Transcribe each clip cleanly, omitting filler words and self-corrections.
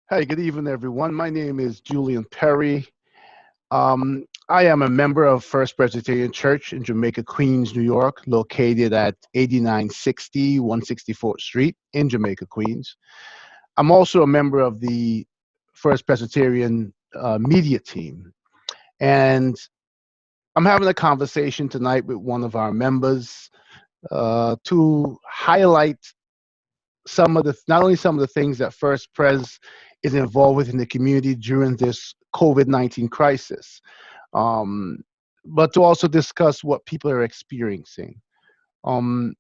Hey, good evening, everyone. My name is Julian Perry. I am a member of First Presbyterian Church in Jamaica, Queens, New York, located at 8960 164th Street in Jamaica, Queens. I'm also a member of the First Presbyterian media team. And I'm having a conversation tonight with one of our members to highlight not only some of the things that First Pres is involved with in the community during this COVID-19 crisis, um, but to also discuss what people are experiencing. Um,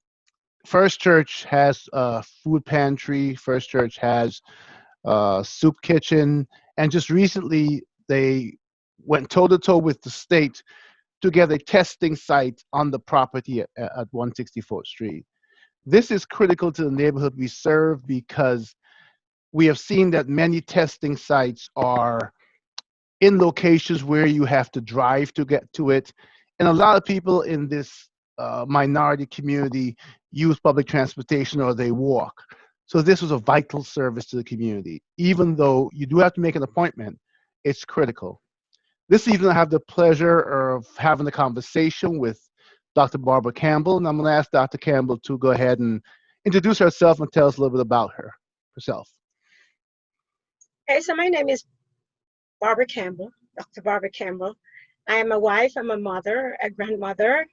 First Church has a food pantry. First Church has a soup kitchen, and just recently they went toe to toe with the state to get a testing site on the property at 164th Street. This is critical to the neighborhood we serve because we have seen that many testing sites are in locations where you have to drive to get to it. And a lot of people in this minority community use public transportation or they walk. So this was a vital service to the community. Even though you do have to make an appointment, it's critical. This evening, I have the pleasure of having a conversation with Dr. Barbara Campbell, and I'm going to ask Dr. Campbell to go ahead and introduce herself and tell us a little bit about herself. Okay, so my name is Barbara Campbell, Dr. Barbara Campbell. I am a wife, I'm a mother, a grandmother.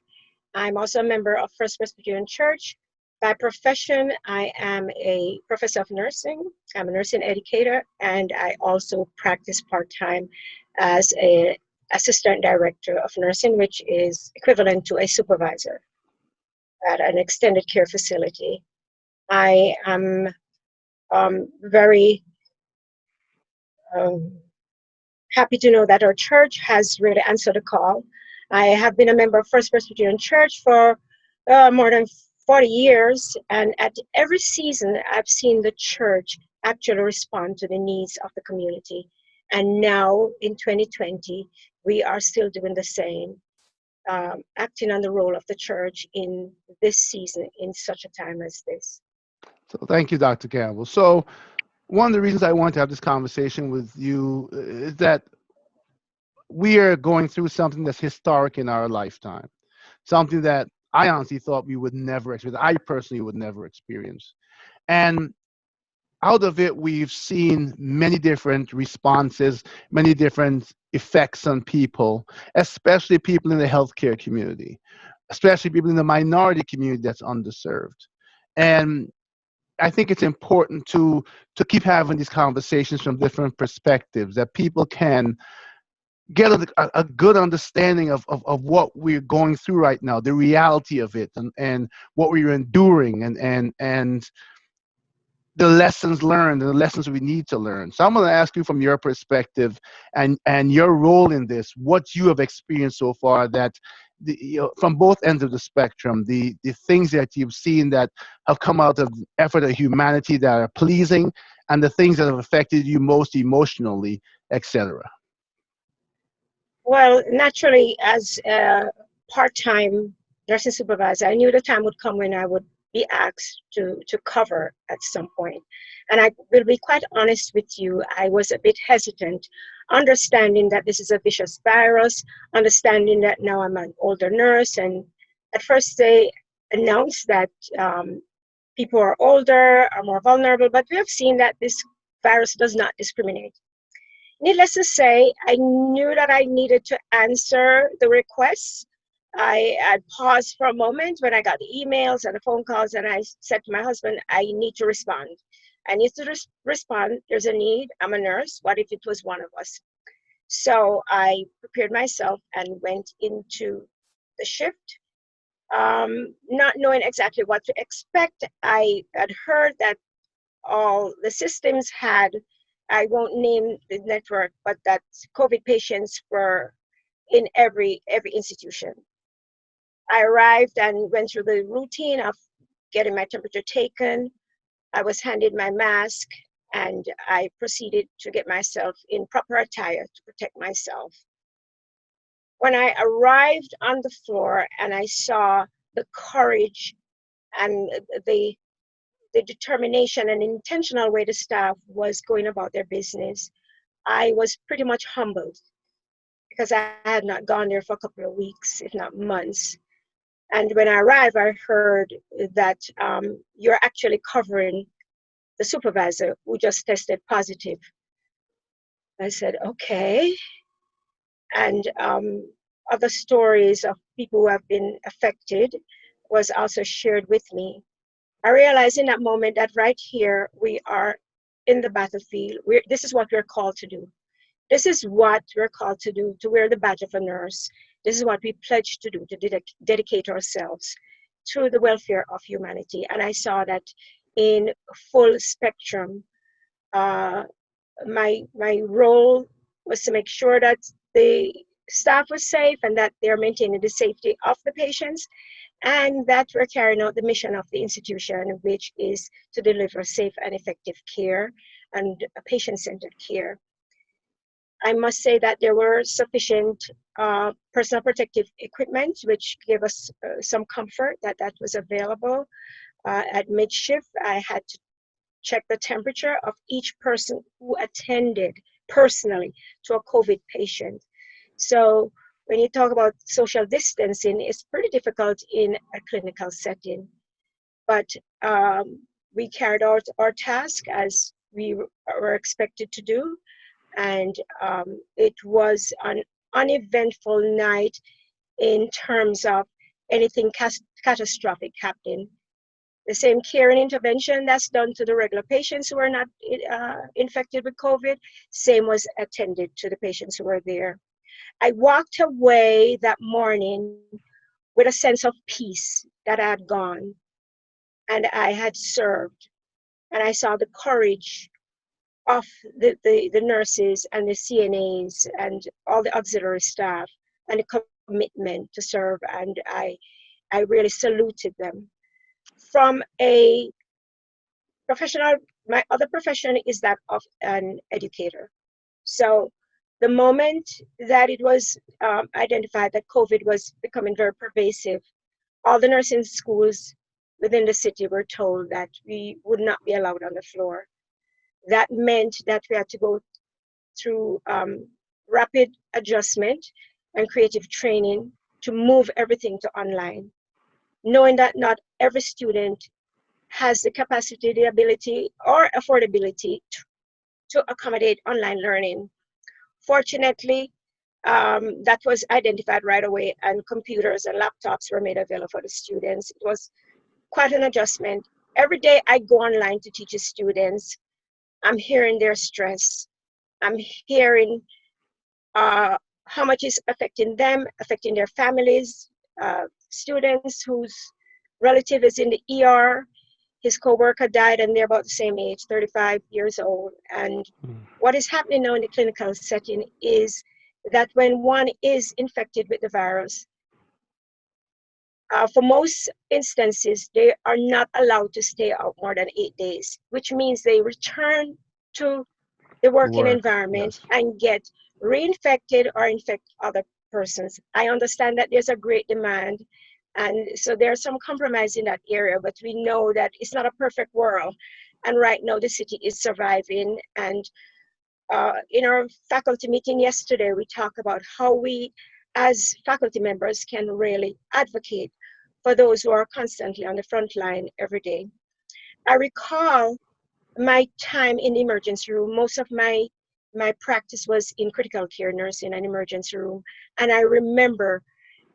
I'm also a member of First Presbyterian Church. By profession, I am a professor of nursing. I'm a nursing educator, and I also practice part-time as an assistant director of nursing, which is equivalent to a supervisor at an extended care facility. I am very happy to know that our church has really answered the call. I have been a member of First Presbyterian Church for more than 40 years, and at every season, I've seen the church actually respond to the needs of the community. And now in 2020, we are still doing the same, acting on the role of the church in this season, in such a time as this. So thank you, Dr. Campbell. So one of the reasons I wanted to have this conversation with you is that we are going through something that's historic in our lifetime, something that I honestly thought we would never experience. I personally would never experience. And out of it, we've seen many different responses, many different effects on people, especially people in the healthcare community, especially people in the minority community that's underserved. And I think it's important to keep having these conversations from different perspectives that people can get a good understanding of what we're going through right now, the reality of it, and what we're enduring, and the lessons learned and the lessons we need to learn. So I'm going to ask you from your perspective and your role in this, what you have experienced so far, that from both ends of the spectrum, the things that you've seen that have come out of effort of humanity that are pleasing, and the things that have affected you most emotionally, etc. Well, naturally, as a part-time nursing supervisor, I knew the time would come when I would be asked to cover at some point. And I will be quite honest with you, I was a bit hesitant, understanding that this is a vicious virus, understanding that now I'm an older nurse. And at first they announced that people are older, are more vulnerable, but we have seen that this virus does not discriminate. Needless to say, I knew that I needed to answer the requests. I had paused for a moment when I got the emails and the phone calls, and I said to my husband, I need to respond. I need to respond. There's a need. I'm a nurse. What if it was one of us? So I prepared myself and went into the shift, not knowing exactly what to expect. I had heard that all the systems had, I won't name the network, but that COVID patients were in every institution. I arrived and went through the routine of getting my temperature taken. I was handed my mask, and I proceeded to get myself in proper attire to protect myself. When I arrived on the floor and I saw the courage and the the determination and intentional way the staff was going about their business, I was pretty much humbled because I had not gone there for a couple of weeks, if not months. And when I arrived, I heard that you're actually covering the supervisor who just tested positive. I said, okay. And other stories of people who have been affected was also shared with me. I realized in that moment that right here, we are in the battlefield. This is what we're called to do. This is what we're called to do, to wear the badge of a nurse. This is what we pledge to do, to dedicate ourselves to the welfare of humanity. And I saw that in full spectrum. My role was to make sure that the staff was safe and that they're maintaining the safety of the patients, and that we're carrying out the mission of the institution, which is to deliver safe and effective care and patient-centered care. I must say that there were sufficient personal protective equipment, which gave us some comfort that that was available. At mid-shift, I had to check the temperature of each person who attended personally to a COVID patient. So when you talk about social distancing, it's pretty difficult in a clinical setting. But we carried out our task as we were expected to do. And it was an uneventful night in terms of anything catastrophic happening. The same care and intervention that's done to the regular patients who are not infected with COVID, same was attended to the patients who were there. I walked away that morning with a sense of peace that I had gone and I had served. And I saw the courage of the nurses and the CNAs and all the auxiliary staff and the commitment to serve. And I really saluted them. From a professional, my other profession is that of an educator. So the moment that it was identified that COVID was becoming very pervasive, all the nursing schools within the city were told that we would not be allowed on the floor. That meant that we had to go through rapid adjustment and creative training to move everything to online, knowing that not every student has the capacity, the ability, or affordability to accommodate online learning. Fortunately, that was identified right away, and computers and laptops were made available for the students. It was quite an adjustment. Every day I go online to teach the students. I'm hearing their stress. I'm hearing how much is affecting them, affecting their families, students whose relative is in the ER. His coworker died and they're about the same age, 35 years old. And what is happening now in the clinical setting is that when one is infected with the virus, for most instances, they are not allowed to stay out more than 8 days, which means they return to the working environment, yes, and get reinfected or infect other persons. I understand that there's a great demand, and so there's some compromise in that area, but we know that it's not a perfect world. And right now the city is surviving. And in our faculty meeting yesterday, we talked about how we as faculty members can really advocate for those who are constantly on the front line every day. I recall my time in the emergency room. Most of my practice was in critical care nursing and emergency room. And I remember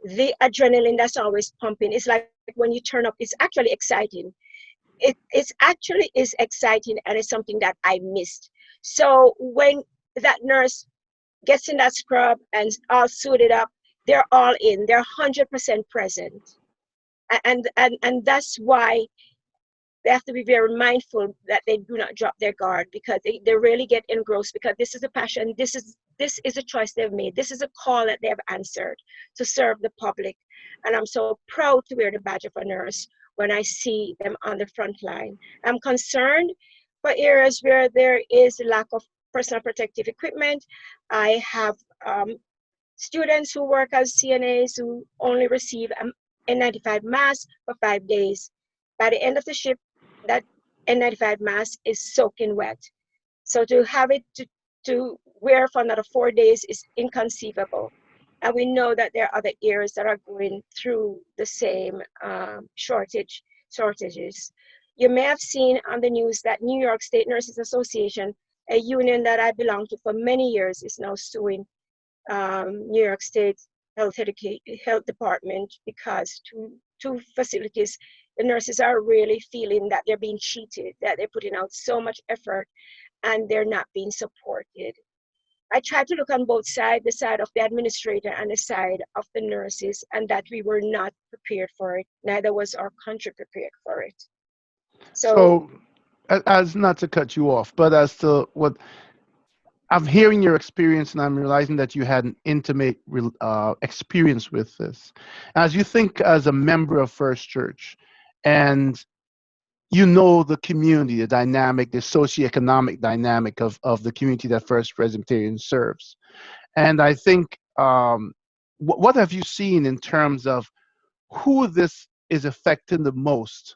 the adrenaline that's always pumping. It's like when you turn up, it's actually exciting. It's actually is exciting, and it's something that I missed. So when that nurse gets in that scrub and all suited up, they're all in, they're 100% present. And that's why they have to be very mindful that they do not drop their guard, because they really get engrossed, because this is a passion, this is a choice they've made, this is a call that they have answered to serve the public. And I'm so proud to wear the badge of a nurse when I see them on the front line. I'm concerned for areas where there is a lack of personal protective equipment. I have students who work as CNAs who only receive an N95 mask for 5 days. By the end of the shift, that N95 mask is soaking wet. So to have it to wear for another 4 days is inconceivable. And we know that there are other areas that are going through the same shortages. You may have seen on the news that New York State Nurses Association, a union that I belong to for many years, is now suing New York State Health Department because two facilities, the nurses are really feeling that they're being cheated, that they're putting out so much effort and they're not being supported. I tried to look on both sides, the side of the administrator and the side of the nurses, and that we were not prepared for it. Neither was our country prepared for it. So, So, as not to cut you off, but as to what I'm hearing your experience, and I'm realizing that you had an intimate experience with this. As you think as a member of First Church, and you know the community, the dynamic, the socioeconomic dynamic of the community that First Presbyterian serves. And I think, what have you seen in terms of who this is affecting the most?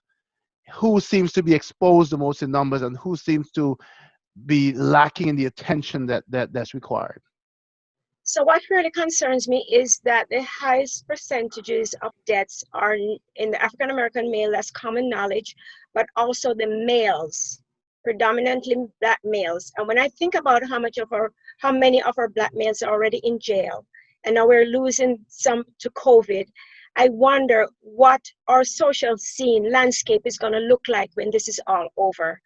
Who seems to be exposed the most in numbers, and who seems to be lacking in the attention that's required? so what really concerns me is that the highest percentages of deaths are in the African American male, that's common knowledge, but also the males, predominantly Black males. And when I think about how many of our Black males are already in jail, and now we're losing some to COVID, I wonder what our social scene landscape is going to look like when this is all over.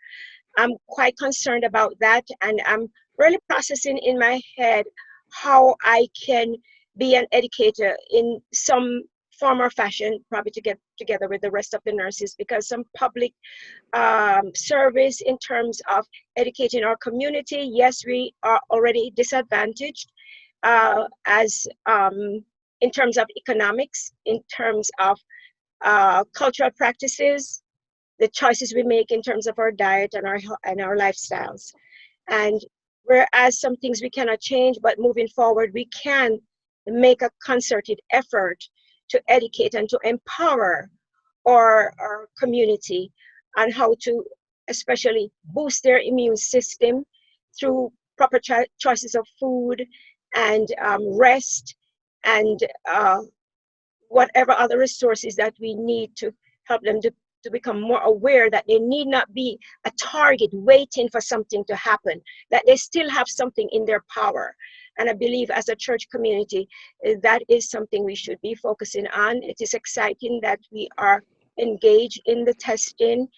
I'm quite concerned about that, and I'm really processing in my head how I can be an educator in some form or fashion, probably to get together with the rest of the nurses, because some public service in terms of educating our community, yes, we are already disadvantaged as in terms of economics, in terms of cultural practices, the choices we make in terms of our diet and our lifestyles. And whereas some things we cannot change, but moving forward, we can make a concerted effort to educate and to empower our community on how to especially boost their immune system through proper choices of food and rest and whatever other resources that we need to help them to become more aware that they need not be a target waiting for something to happen, that they still have something in their power. And I believe as a church community, that is something we should be focusing on. It is exciting that we are engaged in the testing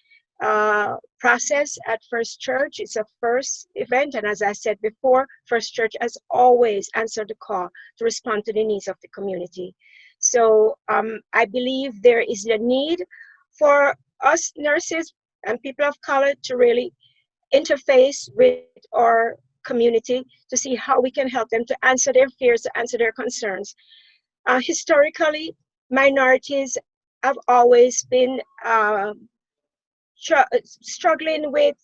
process at First Church. It's a first event. And as I said before, First Church has always answered the call to respond to the needs of the community. So I believe there is a need for us nurses and people of color to really interface with our community to see how we can help them to answer their fears, to answer their concerns. Historically, minorities have always been struggling with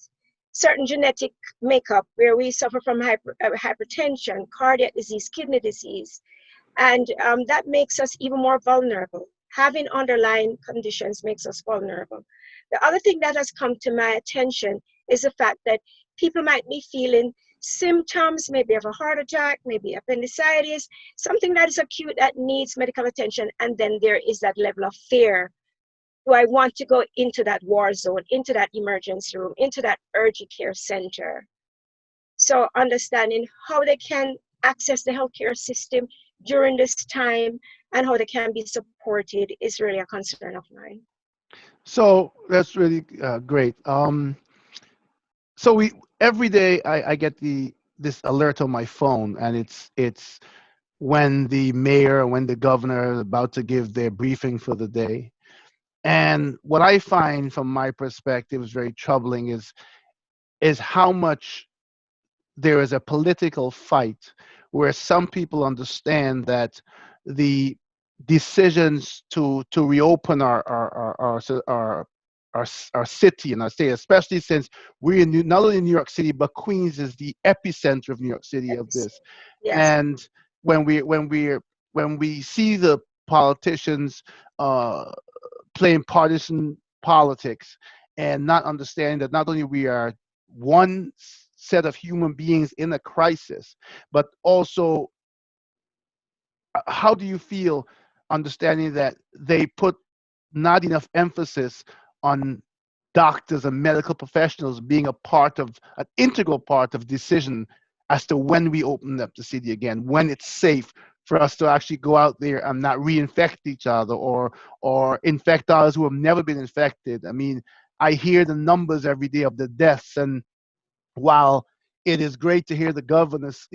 certain genetic makeup where we suffer from hypertension, cardiac disease, kidney disease, and that makes us even more vulnerable. Having underlying conditions makes us vulnerable. The other thing that has come to my attention is the fact that people might be feeling symptoms, maybe of a heart attack, maybe appendicitis, something that is acute that needs medical attention, and then there is that level of fear. Do I want to go into that war zone, into that emergency room, into that urgent care center? So understanding how they can access the healthcare system during this time and how they can be supported is really a concern of mine. So that's really great. So we every day I get this alert on my phone, and it's when the mayor, when the governor is about to give their briefing for the day. And what I find from my perspective is very troubling is how much there is a political fight where some people understand that the decisions to reopen our city and our state, especially since we're in not only in New York City, but Queens is the epicenter of New York City of Yes. this. Yes. And when we see the politicians uh, playing partisan politics and not understanding that not only we are one set of human beings in a crisis, but also how do you feel understanding that they put not enough emphasis on doctors and medical professionals being a part of an integral part of decision as to when we open up the city again, when it's safe for us to actually go out there and not reinfect each other or infect others who have never been infected. I mean, I hear the numbers every day of the deaths, and while it is great to hear the governors,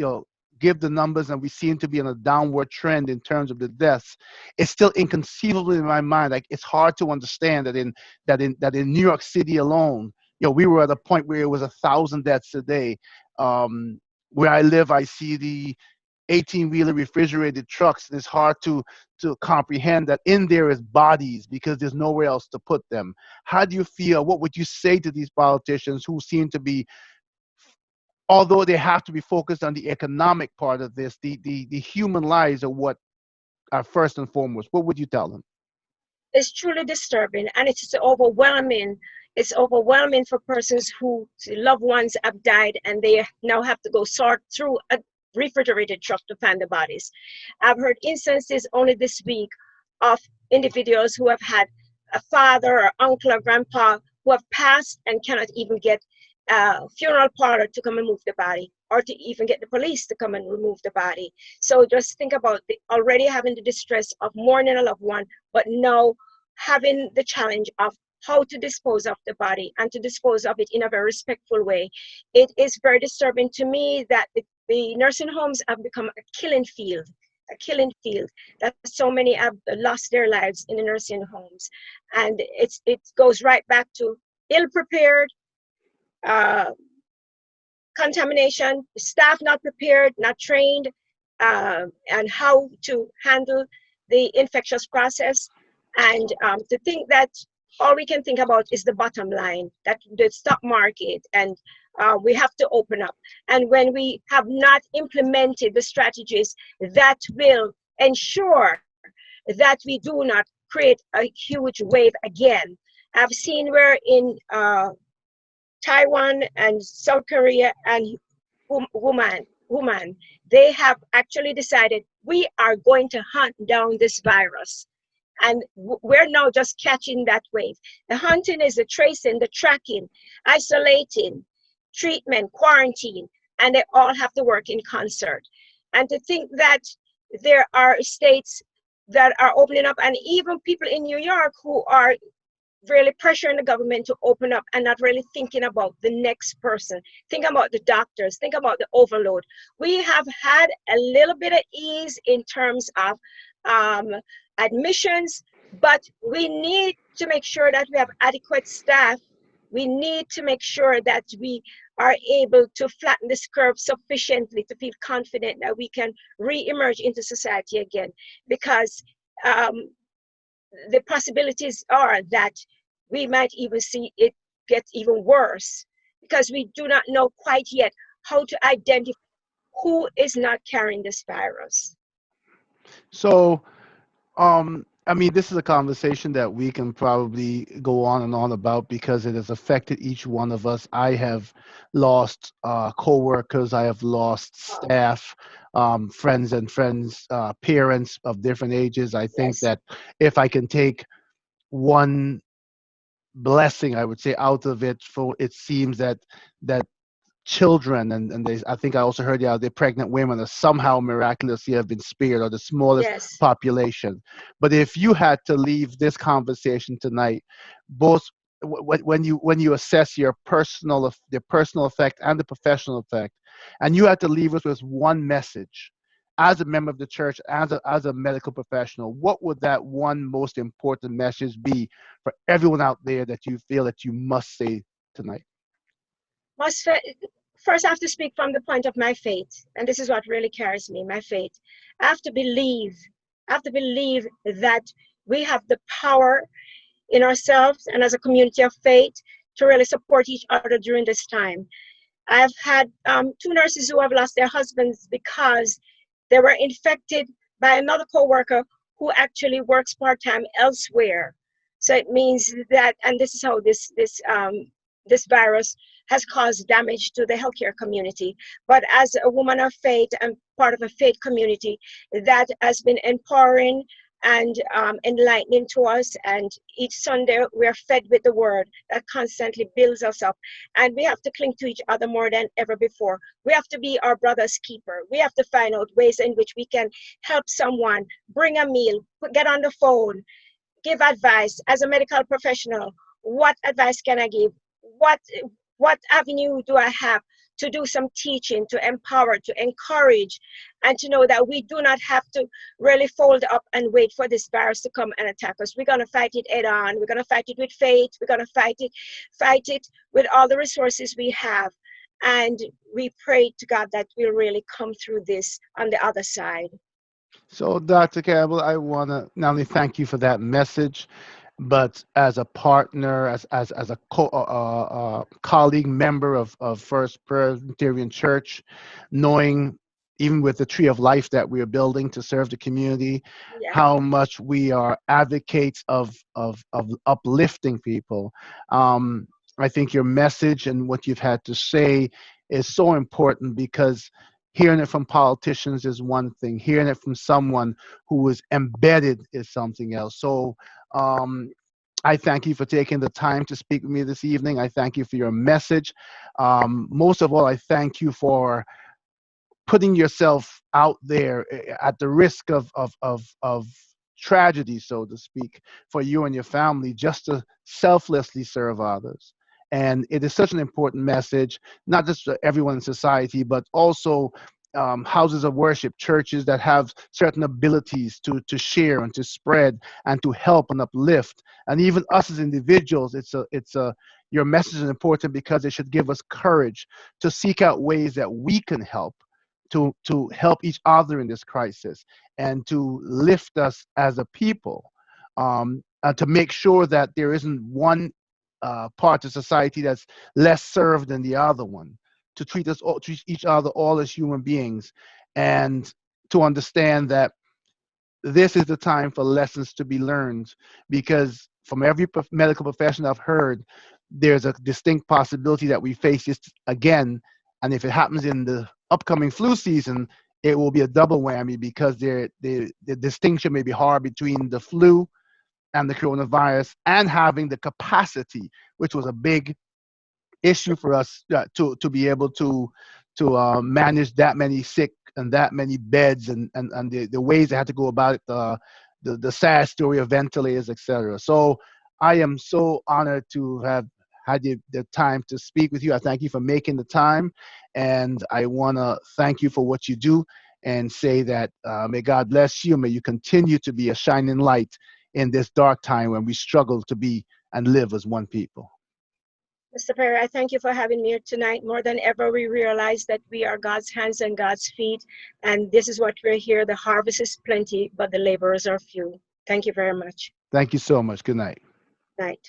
give the numbers, and we seem to be on a downward trend in terms of the deaths, it's still inconceivable in my mind. Like, it's hard to understand that in New York City alone, we were at a point where it was 1,000 deaths a day. Where I live, I see the 18-wheeler refrigerated trucks, and it's hard to comprehend that in there is bodies because there's nowhere else to put them. How do you feel? What would you say to these politicians who seem to be, although they have to be focused on the economic part of this, the human lives are what are first and foremost? What would you tell them? It's truly disturbing, and it's overwhelming. It's overwhelming for persons whose loved ones have died and they now have to go sort through a refrigerated truck to find the bodies. I've heard instances only this week of individuals who have had a father or uncle or grandpa who have passed and cannot even get a funeral parlor to come and move the body, or to even get the police to come and remove the body. So just think about already having the distress of mourning a loved one, but now having the challenge of how to dispose of the body and to dispose of it in a very respectful way. It is very disturbing to me that the nursing homes have become a killing field, that so many have lost their lives in the nursing homes. And it goes right back to ill-prepared, contamination, staff not prepared, not trained, and how to handle the infectious process. And to think that all we can think about is the bottom line, that the stock market, and we have to open up. And when we have not implemented the strategies that will ensure that we do not create a huge wave again. I've seen where in Taiwan and South Korea and woman, they have actually decided we are going to hunt down this virus. And we're now just catching that wave. The hunting is the tracing, the tracking, isolating, treatment, quarantine, and they all have to work in concert. And to think that there are states that are opening up, and even people in New York who are really pressuring the government to open up and not really thinking about the next person. Think about the doctors, think about the overload. We have had a little bit of ease in terms of admissions, but we need to make sure that we have adequate staff. We need to make sure that we are able to flatten this curve sufficiently to feel confident that we can re-emerge into society again, because the possibilities are that we might even see it get even worse, because we do not know quite yet how to identify who is not carrying this virus. So, I mean, this is a conversation that we can probably go on and on about because it has affected each one of us. I have lost co-workers, I have lost staff, friends, parents of different ages. I think Yes. that if I can take one blessing, I would say, out of it, for it seems that children and they, I think I also heard the pregnant women are somehow miraculously have been spared, or the smallest Yes. population. But if you had to leave this conversation tonight, both when you assess the personal effect and the professional effect, and you had to leave us with one message as a member of the church, as a medical professional, what would that one most important message be for everyone out there that you feel that you must say tonight? First, I have to speak from the point of my faith, and this is what really carries me, my faith. I have to believe, that we have the power in ourselves and as a community of faith to really support each other during this time. I've had two nurses who have lost their husbands because they were infected by another coworker who actually works part-time elsewhere. So it means that, and this is how this virus has caused damage to the healthcare community. But as a woman of faith and part of a faith community, that has been empowering and enlightening to us. And each Sunday we are fed with the word that constantly builds us up. And we have to cling to each other more than ever before. We have to be our brother's keeper. We have to find out ways in which we can help someone, bring a meal, get on the phone, give advice. As a medical professional, what advice can I give? What avenue do I have to do some teaching, to empower, to encourage, and to know that we do not have to really fold up and wait for this virus to come and attack us. We're going to fight it head on. We're going to fight it with faith. We're going to fight it with all the resources we have. And we pray to God that we'll really come through this on the other side. So, Dr. Campbell, I want to not only thank you for that message, but as a partner, as a colleague, member of First Presbyterian Church, knowing even with the Tree of Life that we are building to serve the community, Yeah. how much we are advocates of uplifting people. I think your message and what you've had to say is so important, because hearing it from politicians is one thing, hearing it from someone who is embedded is something else. So I thank you for taking the time to speak with me this evening. I thank you for your message. Most of all, I thank you for putting yourself out there at the risk of tragedy, so to speak, for you and your family, just to selflessly serve others. And it is such an important message, not just for everyone in society, but also houses of worship, churches that have certain abilities to share and to spread and to help and uplift. And even us as individuals, your message is important because it should give us courage to seek out ways that we can help to help each other in this crisis, and to lift us as a people, to make sure that there isn't one part of society that's less served than the other one, to treat each other all as human beings, and to understand that this is the time for lessons to be learned, because from every medical profession I've heard, there's a distinct possibility that we face this again. And if it happens in the upcoming flu season, it will be a double whammy, because the distinction may be hard between the flu and the coronavirus, and having the capacity, which was a big issue for us, to be able to manage that many sick and that many beds, and the ways they had to go about it, the sad story of ventilators, etc. So I am so honored to have had the time to speak with you. I thank you for making the time, and I want to thank you for what you do, and say that may God bless you. May you continue to be a shining light in this dark time when we struggle to be and live as one people. Mr. Perry, I thank you for having me here tonight. More than ever, we realize that we are God's hands and God's feet, and this is what we're here. The harvest is plenty, but the laborers are few. Thank you very much. Thank you so much. Good night. Night.